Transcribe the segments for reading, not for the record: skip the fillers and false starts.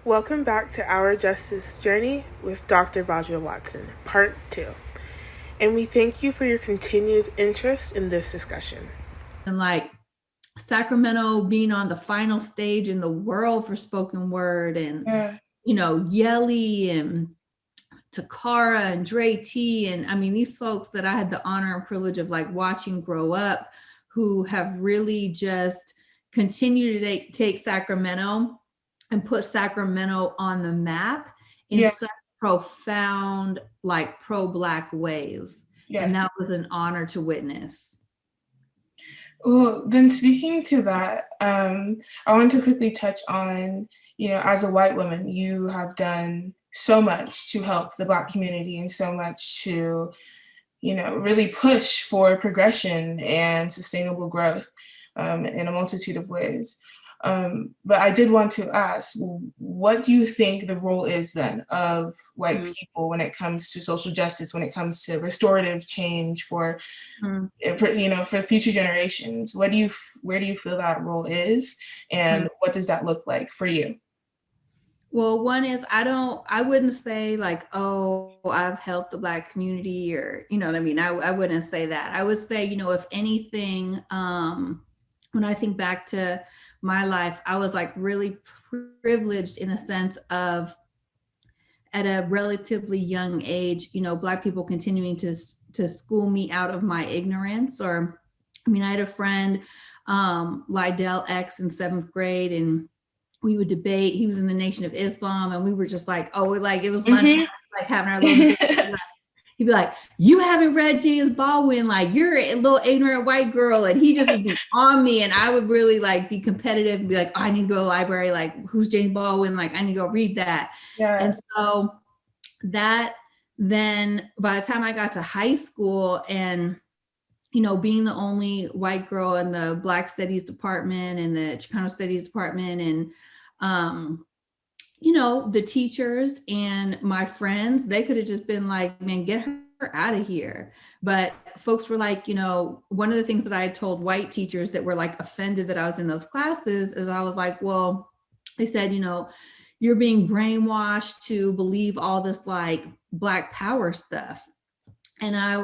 Welcome back to Our Justice Journey with Dr. Vajra Watson, Part 2. And we thank you for your continued interest in this discussion. And like Sacramento being on the final stage in the world for spoken word, and Yelly and Takara and Dre T, and I mean these folks that I had the honor and privilege of like watching grow up, who have really just continued to take Sacramento and put Sacramento on the map in such profound, like pro-Black ways. And that was an honor to witness. Well, then speaking to that, I want to quickly touch on, as a white woman, you have done so much to help the Black community and so much to, really push for progression and sustainable growth in a multitude of ways. But I did want to ask, what do you think the role is then of white people when it comes to social justice, when it comes to restorative change for future generations? Where do you feel that role is, and what does that look like for you? Well, one is I wouldn't say like, oh, I've helped the Black community, or, you know what I mean? I wouldn't say that. I would say, if anything, when I think back to my life, I was like really privileged in the sense of, at a relatively young age, Black people continuing to school me out of my ignorance. Or, I had a friend, Lydell X, in 7th grade, and we would debate. He was in the Nation of Islam, and we were just like, oh, like it was lunchtime, like having our little debate. He'd be like, you haven't read James Baldwin, like you're a little ignorant white girl. And he just would be on me, and I would really like be competitive and be like, oh, I need to go to the library, like who's James Baldwin, like I need to go read that. And so that, then by the time I got to high school, and being the only white girl in the Black Studies department and the Chicano Studies department, and the teachers and my friends, they could have just been like, man, get her out of here. But folks were like, one of the things that I had told white teachers that were like offended that I was in those classes is I was like, well, they said, you're being brainwashed to believe all this like Black power stuff. And I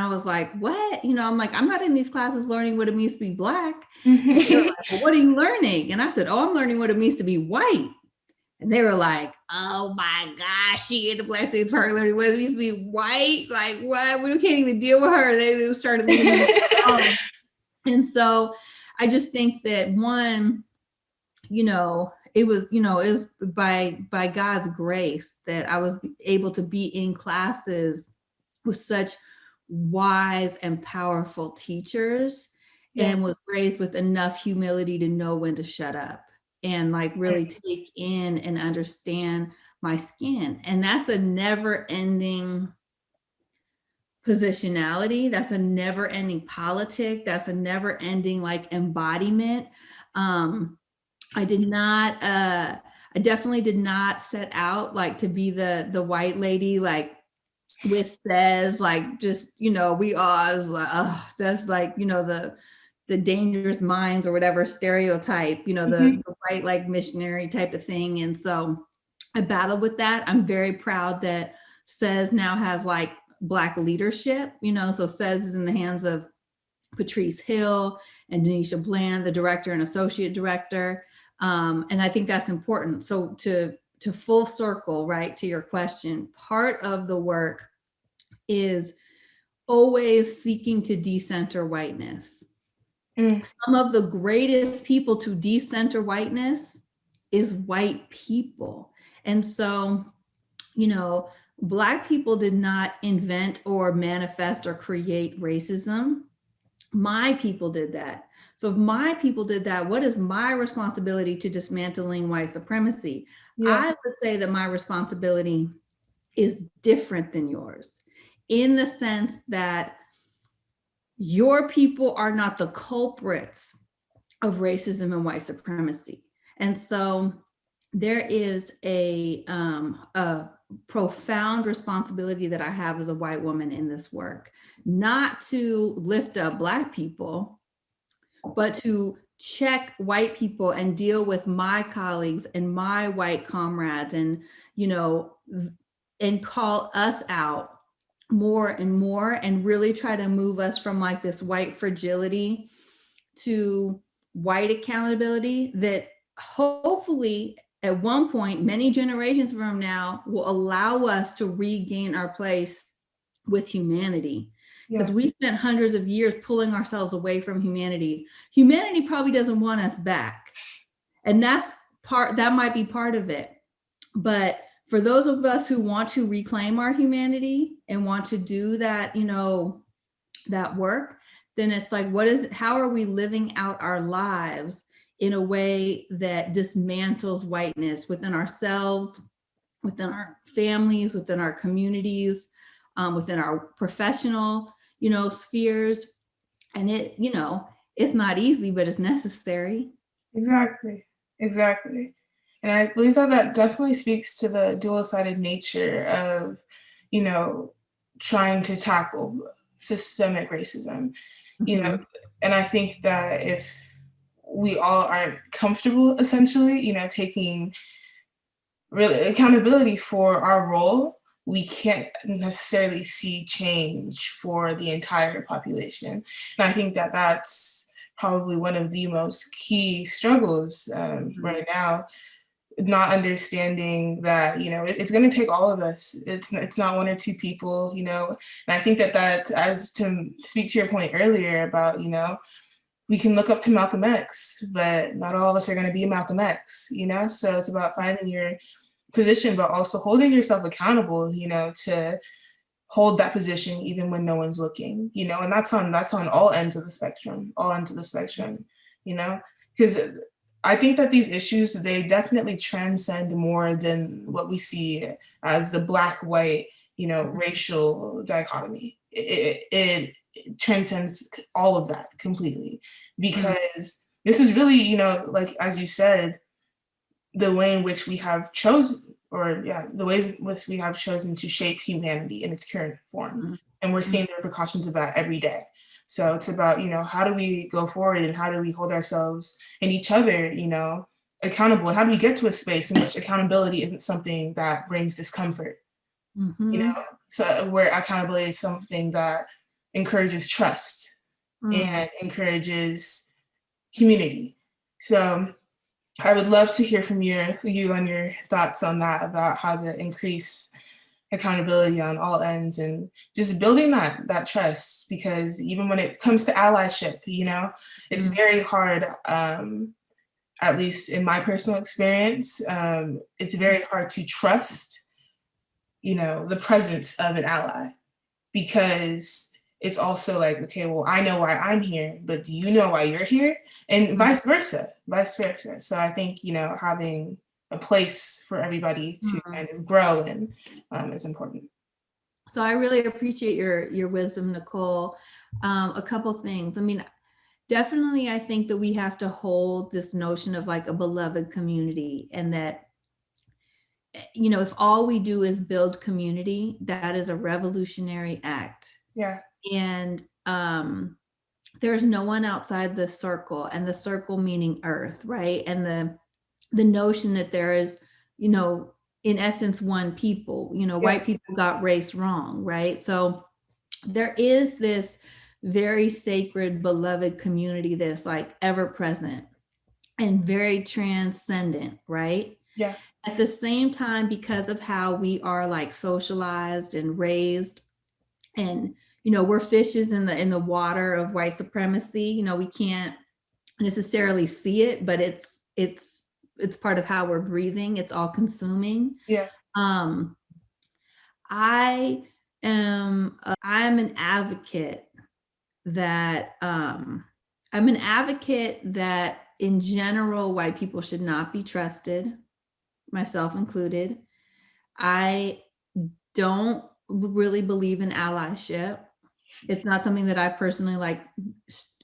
was like, what? I'm like, I'm not in these classes learning what it means to be Black. Like, well, what are you learning? And I said, oh, I'm learning what it means to be white. And they were like, oh my gosh, she in the Black States Park learning what it means to be white. Like, what? We can't even deal with her. They started leaving. And so I just think that one, it was by God's grace that I was able to be in classes with such wise and powerful teachers, and was raised with enough humility to know when to shut up and like really take in and understand my skin. And that's a never ending positionality. That's a never ending politic. That's a never ending like embodiment. I definitely did not set out like to be the white lady, like with says like, just, we all was like, oh, that's like, the dangerous minds or whatever stereotype, the white like missionary type of thing. And so I battled with that. I'm very proud that Says now has like Black leadership, so Says is in the hands of Patrice Hill and Denisha Bland, the director and associate director. And I think that's important. So to full circle, right, to your question, part of the work is always seeking to decenter whiteness. Some of the greatest people to decenter whiteness is white people. And so, Black people did not invent or manifest or create racism. My people did that. So if my people did that, what is my responsibility to dismantling white supremacy? I would say that my responsibility is different than yours, in the sense that your people are not the culprits of racism and white supremacy. And so there is a profound responsibility that I have as a white woman in this work, not to lift up Black people, but to check white people and deal with my colleagues and my white comrades, and, you know, and call us out more and more, and really try to move us from like this white fragility to white accountability that hopefully at one point, many generations from now, will allow us to regain our place with humanity. Because we spent hundreds of years pulling ourselves away from humanity. Humanity probably doesn't want us back. And that might be part of it. But for those of us who want to reclaim our humanity and want to do that, you know, that work, then it's like, how are we living out our lives in a way that dismantles whiteness within ourselves, within our families, within our communities, within our professional, you know, spheres. And it, you know, it's not easy, but it's necessary. Exactly. And I believe that definitely speaks to the dual-sided nature of, you know, trying to tackle systemic racism, you know, and I think that if we all aren't comfortable, essentially, you know, taking really accountability for our role, we can't necessarily see change for the entire population. And I think that that's probably one of the most key struggles right now, not understanding that, you know, it's going to take all of us. It's not one or two people, you know. And I think that as to speak to your point earlier about, you know, we can look up to Malcolm X, but not all of us are going to be Malcolm X, you know. So it's about finding your position, but also holding yourself accountable, you know, to hold that position even when no one's looking, you know. And that's on all ends of the spectrum, you know, because I think that these issues, they definitely transcend more than what we see as the black white, you know, racial dichotomy. It transcends all of that completely, because this is really, you know, like as you said, the way in which we have chosen, the ways in which we have chosen to shape humanity in its current form. And we're seeing the repercussions of that every day. So it's about, you know, how do we go forward and how do we hold ourselves and each other, you know, accountable? And how do we get to a space in which accountability isn't something that brings discomfort? You know, so where accountability is something that encourages trust and encourages community. So I would love to hear from you on your thoughts on that, about how to increase accountability on all ends and just building that trust, because even when it comes to allyship, you know, it's very hard, at least in my personal experience, it's very hard to trust, you know, the presence of an ally, because it's also like, okay, well, I know why I'm here, but do you know why you're here? And vice versa. So I think, you know, having a place for everybody to kind of grow in is important. So I really appreciate your wisdom, Nicole. A couple things. I mean, definitely, I think that we have to hold this notion of like a beloved community, and that, you know, if all we do is build community, that is a revolutionary act. Yeah. And there's no one outside the circle, and the circle meaning Earth, right? And the notion that there is, you know, in essence, one people, you know, white people got race wrong, right? So there is this very sacred, beloved community that's like ever present and very transcendent, right? Yeah. At the same time, because of how we are like socialized and raised, and, you know, we're fishes in the water of white supremacy, you know, we can't necessarily see it, but it's part of how we're breathing. It's all consuming. Yeah. I'm an advocate that in general, white people should not be trusted, myself included. I don't really believe in allyship. It's not something that I personally like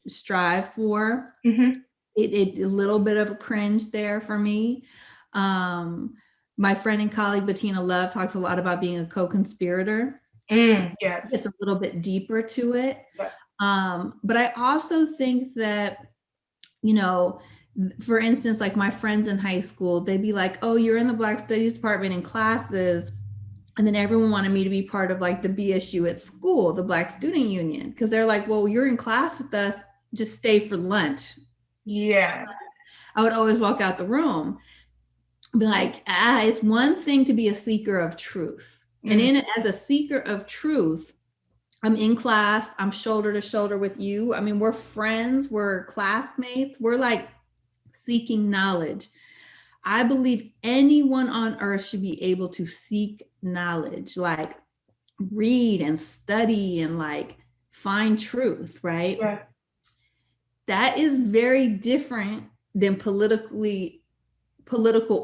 strive for. It a little bit of a cringe there for me. My friend and colleague Bettina Love talks a lot about being a co-conspirator. Yes. It's a little bit deeper to it. Yeah. But I also think that you know, for instance, like my friends in high school, they'd be like, oh, you're in the Black Studies department in classes. And then everyone wanted me to be part of like the BSU at school, the Black Student Union, because they're like, well, you're in class with us, just stay for lunch. Yeah. I would always walk out the room, be like, it's one thing to be a seeker of truth. And as a seeker of truth, I'm in class, I'm shoulder to shoulder with you. I mean, we're friends, we're classmates, we're like seeking knowledge. I believe anyone on earth should be able to seek knowledge, like read and study and like find truth, right? Yeah. That is very different than political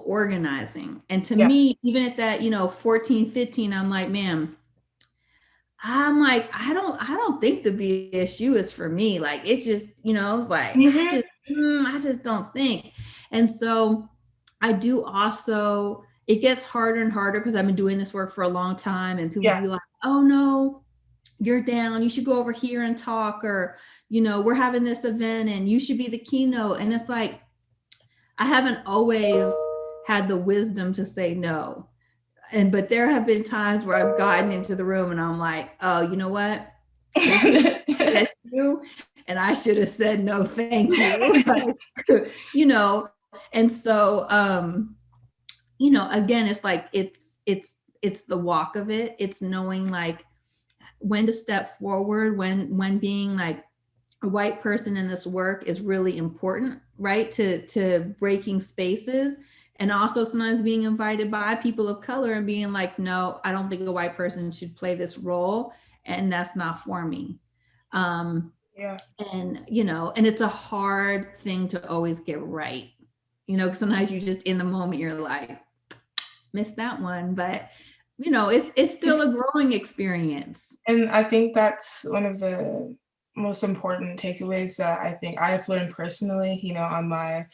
organizing. And to me, even at that, 14, 15, I'm like, man, I don't think the BSU is for me. Like, it just, it's like, I just don't think. And so I do also, it gets harder and harder because I've been doing this work for a long time, and people be like, oh no, you're down, you should go over here and talk, or, we're having this event and you should be the keynote. And it's like, I haven't always had the wisdom to say no. But there have been times where I've gotten into the room and I'm like, oh, you know what? That's you. And I should have said no, thank you. And so, again, it's like, it's the walk of it. It's knowing like when to step forward, when being like a white person in this work is really important, right? To breaking spaces. And also sometimes being invited by people of color and being like, no, I don't think a white person should play this role. And that's not for me. And, and it's a hard thing to always get right. Sometimes you just in the moment, you're like, missed that one. But, it's still a growing experience. And I think that's one of the most important takeaways that I think I've learned personally, on my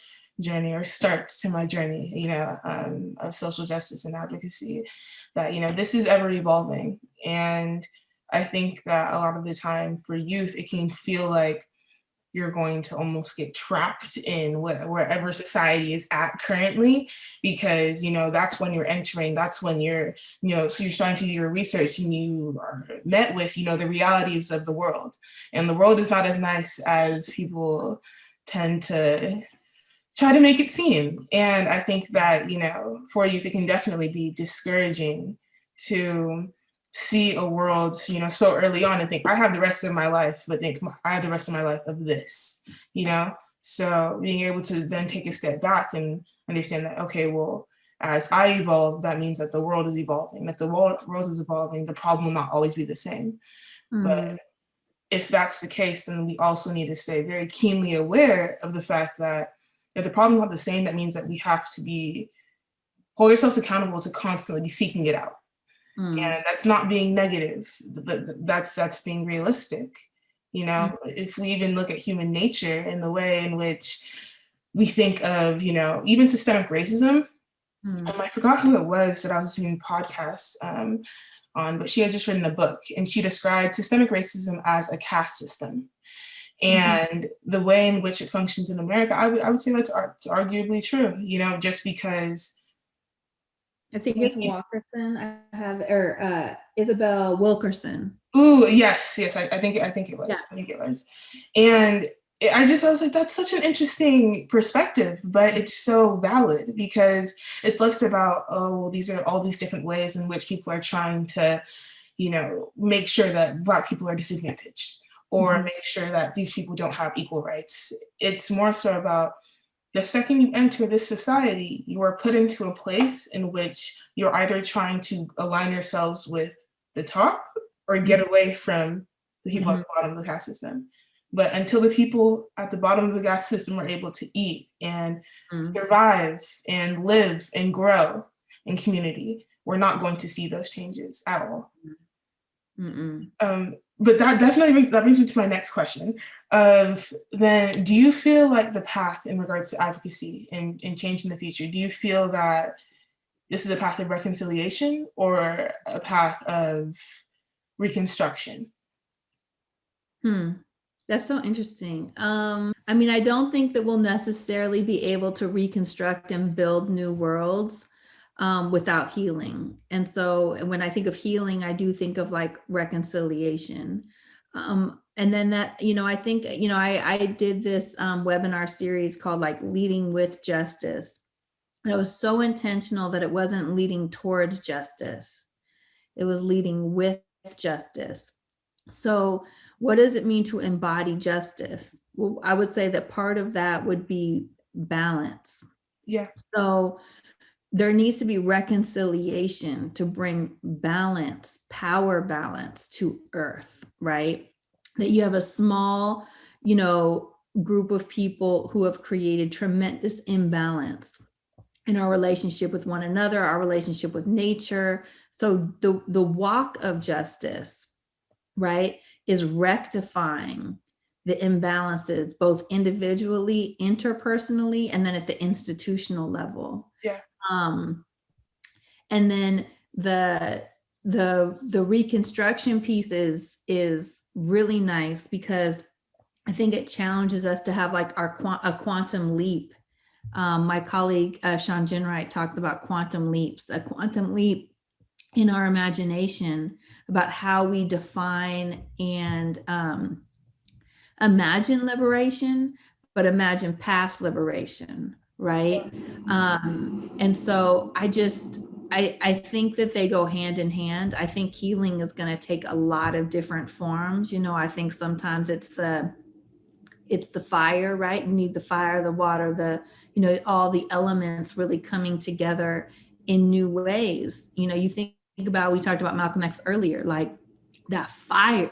journey, or start to my journey, of social justice and advocacy, that, this is ever evolving. And I think that a lot of the time for youth, it can feel like you're going to almost get trapped in wherever society is at currently, because, that's when you're entering, that's when you're, so you're starting to do your research and you are met with, the realities of the world. And the world is not as nice as people tend to try to make it seem. And I think that, for youth, it can definitely be discouraging to see a world, so early on and think, I have the rest of my life, but think I have the rest of my life of this, So being able to then take a step back and understand that, okay, well, as I evolve, that means that the world is evolving. If the world is evolving, the problem will not always be the same. But if that's the case, then we also need to stay very keenly aware of the fact that if the problem is not the same, that means that we have to hold ourselves accountable to constantly be seeking it out. And that's not being negative, but that's being realistic. If we even look at human nature and the way in which we think of, even systemic racism. I forgot who it was that I was doing podcasts on, but she had just written a book and she described systemic racism as a caste system. And the way in which it functions in America, I would say that's arguably true, just because. I think it's Walkerson. Or Isabel Wilkerson. Ooh, yes. I think it was. Yeah. I think it was. And I was like, that's such an interesting perspective, but it's so valid because it's less about, these are all these different ways in which people are trying to, make sure that Black people are disadvantaged or make sure that these people don't have equal rights. It's more so about the second you enter this society, you are put into a place in which you're either trying to align yourselves with the top or get away from the people at the bottom of the caste system. But until the people at the bottom of the caste system are able to eat and survive and live and grow in community, we're not going to see those changes at all. But that definitely brings me to my next question of then, do you feel like the path in regards to advocacy and change in the future, do you feel that this is a path of reconciliation or a path of reconstruction? That's so interesting. I mean, I don't think that we'll necessarily be able to reconstruct and build new worlds without healing. And so when I think of healing, I do think of like reconciliation. And then that, I think, I did this webinar series called like Leading with Justice. And it was so intentional that it wasn't leading towards justice. It was leading with justice. So, what does it mean to embody justice? Well, I would say that part of that would be balance. Yeah. So, there needs to be reconciliation to bring balance, power balance to earth, right? That you have a small, group of people who have created tremendous imbalance in our relationship with one another, our relationship with nature. So the walk of justice, right, is rectifying the imbalances both individually, interpersonally, and then at the institutional level. Yeah. And then the reconstruction piece is really nice because I think it challenges us to have like a quantum leap. My colleague Sean Ginwright talks about quantum leaps, a quantum leap in our imagination about how we define and imagine liberation, but imagine past liberation, right? And so I think that they go hand in hand. I think healing is going to take a lot of different forms. I think sometimes it's the fire, right? You need the fire, the water, all the elements really coming together in new ways. You think about, we talked about Malcolm X earlier, like that fire.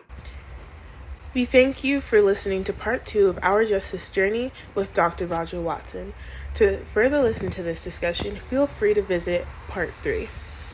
We thank you for listening to part 2 of Our Justice Journey with Dr. Vajra Watson. To further listen to this discussion, feel free to visit part 3.